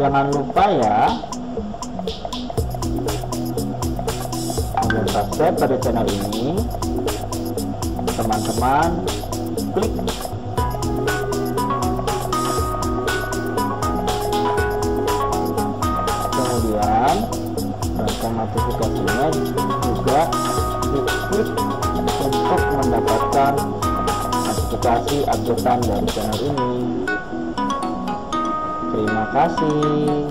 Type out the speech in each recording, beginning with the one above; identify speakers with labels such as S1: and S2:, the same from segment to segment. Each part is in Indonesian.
S1: Jangan lupa ya untuk subscribe pada channel ini. Teman-teman klik kemudian lonceng notifikasinya juga diklik untuk mendapatkan notifikasi updatean dari channel ini. Terima kasih.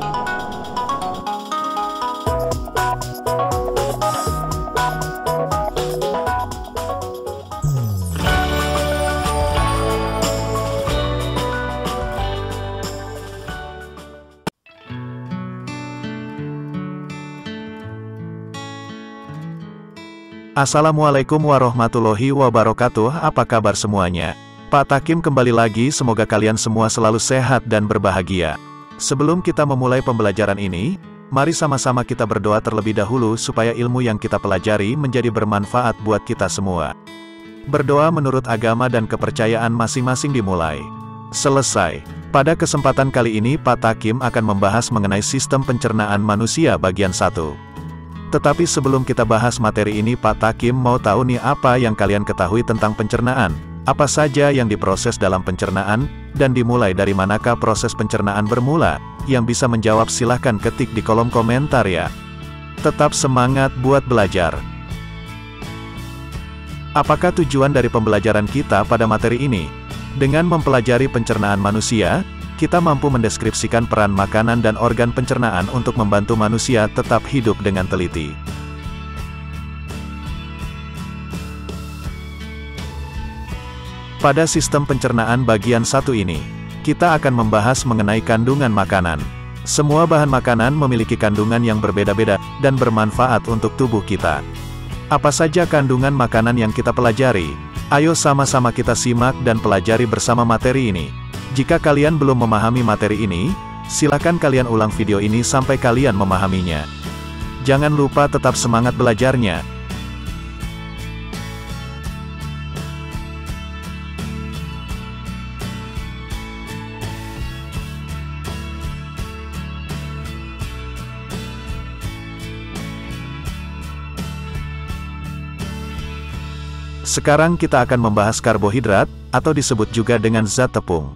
S2: Assalamualaikum warahmatullahi wabarakatuh. Apa kabar semuanya? Pak Takim kembali lagi, semoga kalian semua selalu sehat dan berbahagia. Sebelum kita memulai pembelajaran ini, mari sama-sama kita berdoa terlebih dahulu supaya ilmu yang kita pelajari menjadi bermanfaat buat kita semua. Berdoa menurut agama dan kepercayaan masing-masing dimulai. Selesai. Pada kesempatan kali ini Pak Takim akan membahas mengenai sistem pencernaan manusia bagian 1. Tetapi sebelum kita bahas materi ini, Pak Takim mau tahu nih apa yang kalian ketahui tentang pencernaan. Apa saja yang diproses dalam pencernaan, dan dimulai dari manakah proses pencernaan bermula? Yang bisa menjawab silahkan ketik di kolom komentar ya. Tetap semangat buat belajar. Apakah tujuan dari pembelajaran kita pada materi ini? Dengan mempelajari pencernaan manusia, kita mampu mendeskripsikan peran makanan dan organ pencernaan untuk membantu manusia tetap hidup dengan teliti. Pada sistem pencernaan bagian 1 ini, kita akan membahas mengenai kandungan makanan. Semua bahan makanan memiliki kandungan yang berbeda-beda dan bermanfaat untuk tubuh kita. Apa saja kandungan makanan yang kita pelajari? Ayo sama-sama kita simak dan pelajari bersama materi ini. Jika kalian belum memahami materi ini, silakan kalian ulang video ini sampai kalian memahaminya. Jangan lupa tetap semangat belajarnya. Sekarang kita akan membahas karbohidrat, atau disebut juga dengan zat tepung.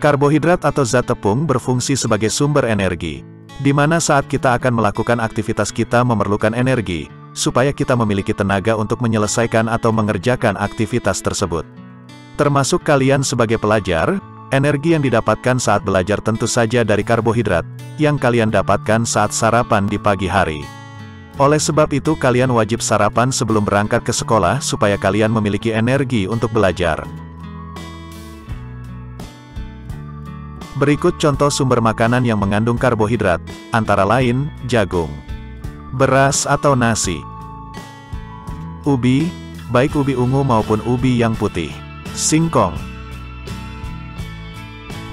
S2: Karbohidrat atau zat tepung berfungsi sebagai sumber energi, di mana saat kita akan melakukan aktivitas kita memerlukan energi, supaya kita memiliki tenaga untuk menyelesaikan atau mengerjakan aktivitas tersebut. Termasuk kalian sebagai pelajar, energi yang didapatkan saat belajar tentu saja dari karbohidrat, yang kalian dapatkan saat sarapan di pagi hari. Oleh sebab itu kalian wajib sarapan sebelum berangkat ke sekolah supaya kalian memiliki energi untuk belajar. Berikut contoh sumber makanan yang mengandung karbohidrat, antara lain, jagung, beras atau nasi, ubi, baik ubi ungu maupun ubi yang putih, singkong,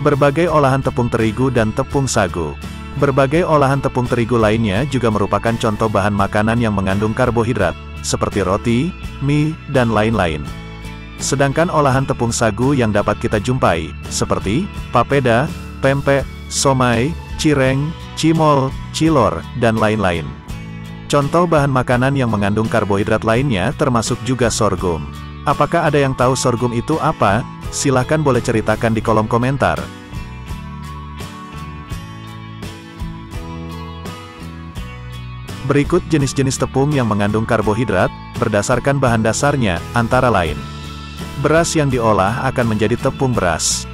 S2: berbagai olahan tepung terigu dan tepung sagu. Berbagai olahan tepung terigu lainnya juga merupakan contoh bahan makanan yang mengandung karbohidrat, seperti roti, mie, dan lain-lain. Sedangkan olahan tepung sagu yang dapat kita jumpai, seperti papeda, pempek, somai, cireng, cimol, cilor, dan lain-lain. Contoh bahan makanan yang mengandung karbohidrat lainnya termasuk juga sorghum. Apakah ada yang tahu sorghum itu apa? Silahkan boleh ceritakan di kolom komentar. Berikut jenis-jenis tepung yang mengandung karbohidrat, berdasarkan bahan dasarnya, antara lain. Beras yang diolah akan menjadi tepung beras.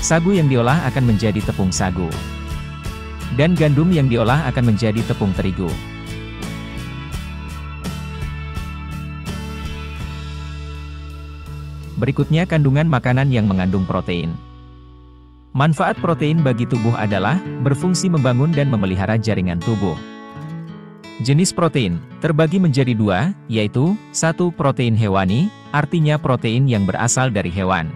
S3: Sagu yang diolah akan menjadi tepung sagu. Dan gandum yang diolah akan menjadi tepung terigu. Berikutnya kandungan makanan yang mengandung protein. Manfaat protein bagi tubuh adalah berfungsi membangun dan memelihara jaringan tubuh. Jenis protein terbagi menjadi 2, yaitu 1. Protein hewani, artinya protein yang berasal dari hewan.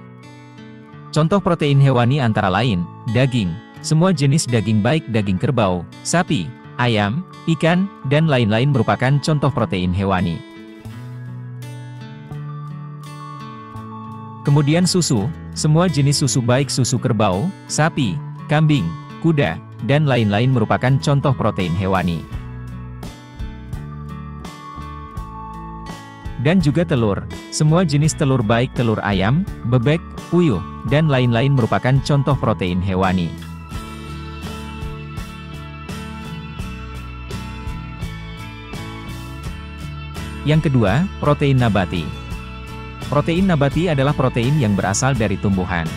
S3: Contoh protein hewani antara lain, daging, semua jenis daging baik daging kerbau, sapi, ayam, ikan, dan lain-lain merupakan contoh protein hewani. Kemudian susu, semua jenis susu baik susu kerbau, sapi, kambing, kuda, dan lain-lain merupakan contoh protein hewani. Dan juga telur, semua jenis telur baik telur ayam, bebek, puyuh, dan lain-lain merupakan contoh protein hewani. Yang kedua, protein nabati. Protein nabati adalah protein yang berasal dari tumbuhan.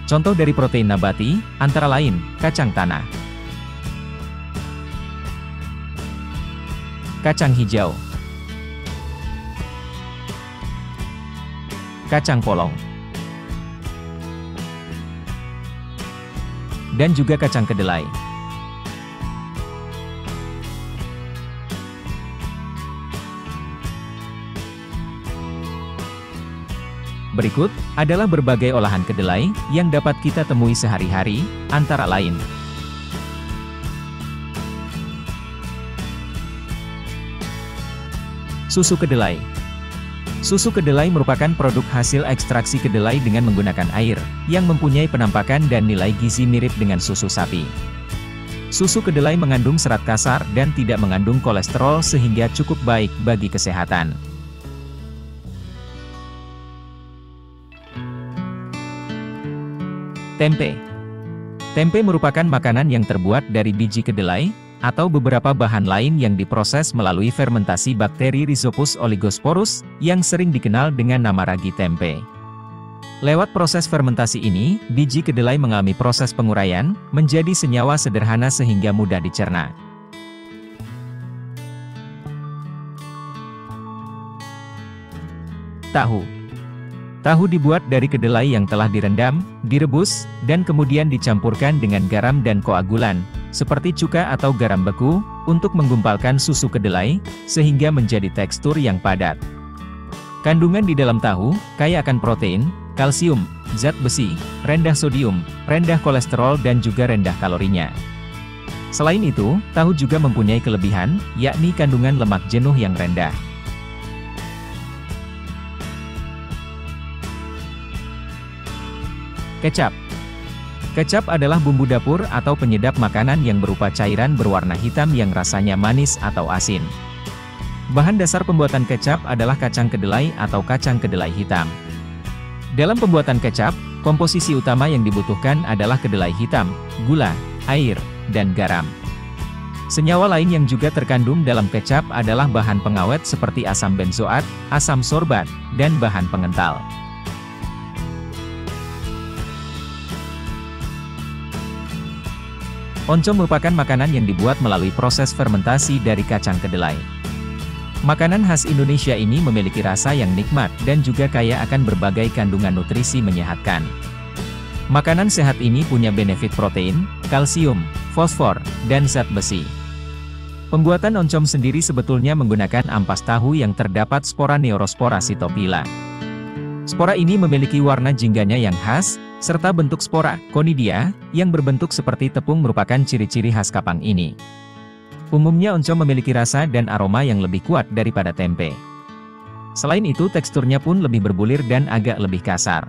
S3: Contoh dari protein nabati, antara lain, kacang tanah, kacang hijau, kacang polong, dan juga kacang kedelai. Berikut adalah berbagai olahan kedelai yang dapat kita temui sehari-hari, antara lain susu kedelai. Susu kedelai merupakan produk hasil ekstraksi kedelai dengan menggunakan air, yang mempunyai penampakan dan nilai gizi mirip dengan susu sapi. Susu kedelai mengandung serat kasar dan tidak mengandung kolesterol sehingga cukup baik bagi kesehatan. Tempe. Tempe merupakan makanan yang terbuat dari biji kedelai, atau beberapa bahan lain yang diproses melalui fermentasi bakteri Rhizopus oligosporus, yang sering dikenal dengan nama ragi tempe. Lewat proses fermentasi ini, biji kedelai mengalami proses penguraian, menjadi senyawa sederhana sehingga mudah dicerna. Tahu. Tahu dibuat dari kedelai yang telah direndam, direbus, dan kemudian dicampurkan dengan garam dan koagulan, seperti cuka atau garam beku, untuk menggumpalkan susu kedelai, sehingga menjadi tekstur yang padat. Kandungan di dalam tahu, kaya akan protein, kalsium, zat besi, rendah sodium, rendah kolesterol dan juga rendah kalorinya. Selain itu, tahu juga mempunyai kelebihan, yakni kandungan lemak jenuh yang rendah. Kecap. Kecap adalah bumbu dapur atau penyedap makanan yang berupa cairan berwarna hitam yang rasanya manis atau asin. Bahan dasar pembuatan kecap adalah kacang kedelai atau kacang kedelai hitam. Dalam pembuatan kecap, komposisi utama yang dibutuhkan adalah kedelai hitam, gula, air, dan garam. Senyawa lain yang juga terkandung dalam kecap adalah bahan pengawet seperti asam benzoat, asam sorbat, dan bahan pengental. Oncom merupakan makanan yang dibuat melalui proses fermentasi dari kacang kedelai. Makanan khas Indonesia ini memiliki rasa yang nikmat dan juga kaya akan berbagai kandungan nutrisi menyehatkan. Makanan sehat ini punya benefit protein, kalsium, fosfor, dan zat besi. Pembuatan oncom sendiri sebetulnya menggunakan ampas tahu yang terdapat spora Neurospora cytophila. Spora ini memiliki warna jingganya yang khas, serta bentuk spora, konidia, yang berbentuk seperti tepung merupakan ciri-ciri khas kapang ini. Umumnya oncom memiliki rasa dan aroma yang lebih kuat daripada tempe. Selain itu teksturnya pun lebih berbulir dan agak lebih kasar.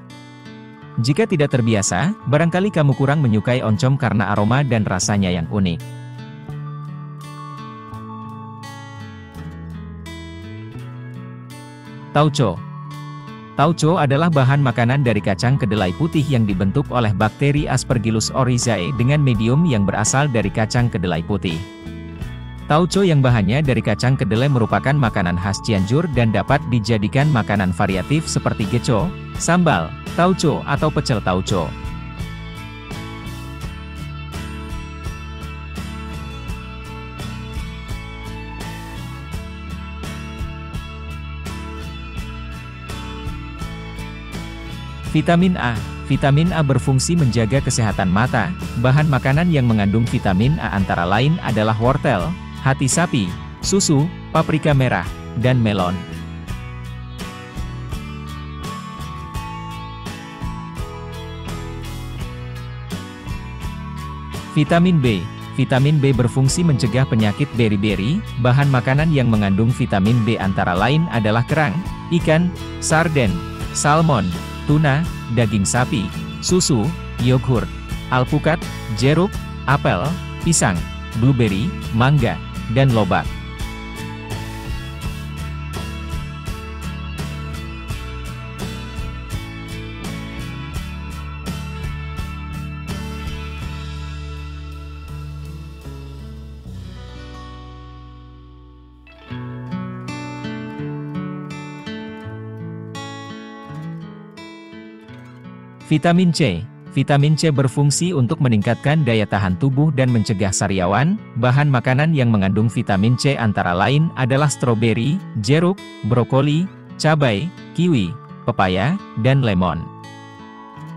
S3: Jika tidak terbiasa, barangkali kamu kurang menyukai oncom karena aroma dan rasanya yang unik. Tauco. Tauco adalah bahan makanan dari kacang kedelai putih yang dibentuk oleh bakteri Aspergillus oryzae dengan medium yang berasal dari kacang kedelai putih. Tauco yang bahannya dari kacang kedelai merupakan makanan khas Cianjur dan dapat dijadikan makanan variatif seperti geco, sambal, tauco atau pecel tauco. Vitamin A. Vitamin A berfungsi menjaga kesehatan mata. Bahan makanan yang mengandung vitamin A antara lain adalah wortel, hati sapi, susu, paprika merah, dan melon. Vitamin B. Vitamin B berfungsi mencegah penyakit beri-beri. Bahan makanan yang mengandung vitamin B antara lain adalah kerang, ikan, sarden, salmon, tuna, daging sapi, susu, yogurt, alpukat, jeruk, apel, pisang, blueberry, mangga, dan lobak. Vitamin C. Vitamin C berfungsi untuk meningkatkan daya tahan tubuh dan mencegah sariawan. Bahan makanan yang mengandung vitamin C antara lain adalah stroberi, jeruk, brokoli, cabai, kiwi, pepaya, dan lemon.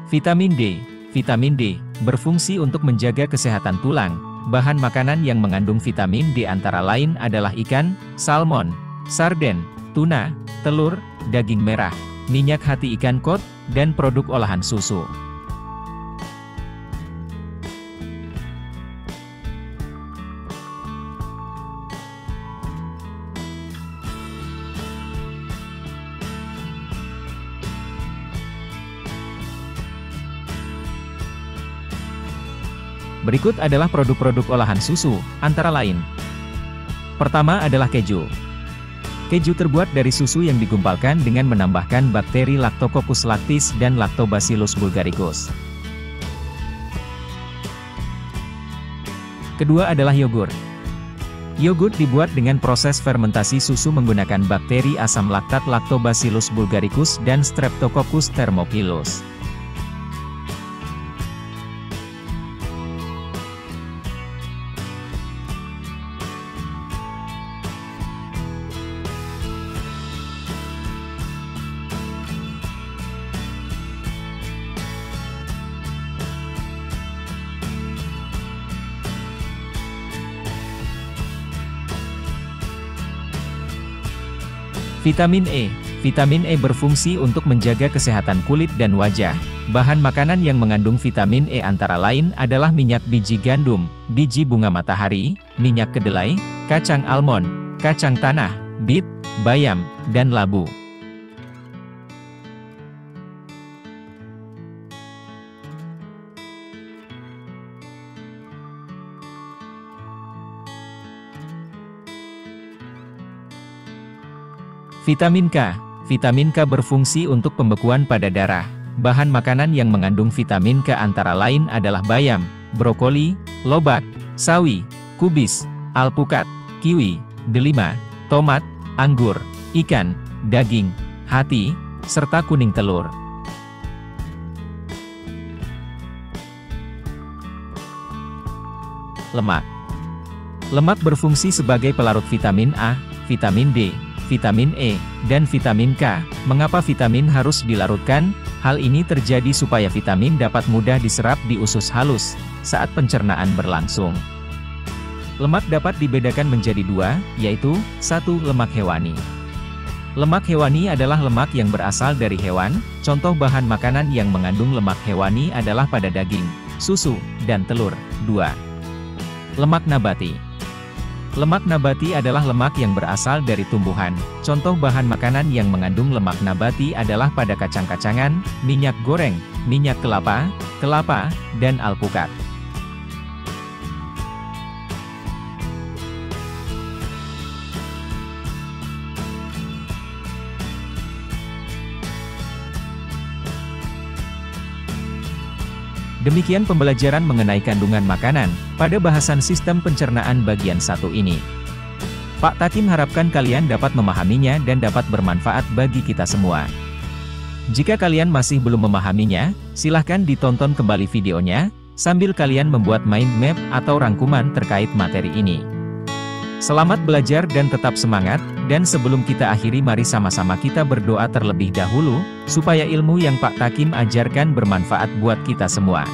S3: Vitamin D. Vitamin D berfungsi untuk menjaga kesehatan tulang. Bahan makanan yang mengandung vitamin D antara lain adalah ikan, salmon, sarden, tuna, telur, daging merah, minyak hati ikan kod, dan produk olahan susu. Berikut adalah produk-produk olahan susu, antara lain. Pertama adalah keju. Keju terbuat dari susu yang digumpalkan dengan menambahkan bakteri Lactococcus lactis dan Lactobacillus bulgaricus. Kedua adalah yogurt. Yogurt dibuat dengan proses fermentasi susu menggunakan bakteri asam laktat Lactobacillus bulgaricus dan Streptococcus thermophilus. Vitamin E. Vitamin E berfungsi untuk menjaga kesehatan kulit dan wajah. Bahan makanan yang mengandung vitamin E antara lain adalah minyak biji gandum, biji bunga matahari, minyak kedelai, kacang almond, kacang tanah, bit, bayam, dan labu. Vitamin K. Vitamin K berfungsi untuk pembekuan pada darah. Bahan makanan yang mengandung vitamin K antara lain adalah bayam, brokoli, lobak, sawi, kubis, alpukat, kiwi, delima, tomat, anggur, ikan, daging, hati, serta kuning telur. Lemak. Lemak berfungsi sebagai pelarut vitamin A, vitamin D, vitamin E, dan vitamin K. Mengapa vitamin harus dilarutkan? Hal ini terjadi supaya vitamin dapat mudah diserap di usus halus saat pencernaan berlangsung. Lemak dapat dibedakan menjadi dua, yaitu 1. Lemak hewani. Lemak hewani adalah lemak yang berasal dari hewan. Contoh bahan makanan yang mengandung lemak hewani adalah pada daging, susu, dan telur. 2. Lemak nabati. Lemak nabati adalah lemak yang berasal dari tumbuhan. Contoh bahan makanan yang mengandung lemak nabati adalah pada kacang-kacangan, minyak goreng, minyak kelapa, dan alpukat. Demikian pembelajaran mengenai kandungan makanan, pada bahasan sistem pencernaan bagian 1 ini. Pak Takim harapkan kalian dapat memahaminya dan dapat bermanfaat bagi kita semua. Jika kalian masih belum memahaminya, silahkan ditonton kembali videonya, sambil kalian membuat mind map atau rangkuman terkait materi ini. Selamat belajar dan tetap semangat, dan sebelum kita akhiri mari sama-sama kita berdoa terlebih dahulu, supaya ilmu yang Pak Takim ajarkan bermanfaat buat kita semua.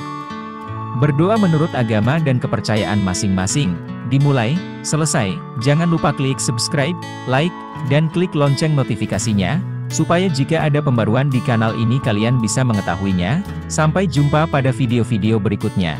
S3: Berdoa menurut agama dan kepercayaan masing-masing. Dimulai, selesai, jangan lupa klik subscribe, like, dan klik lonceng notifikasinya, supaya jika ada pembaruan di kanal ini kalian bisa mengetahuinya. Sampai jumpa pada video-video berikutnya.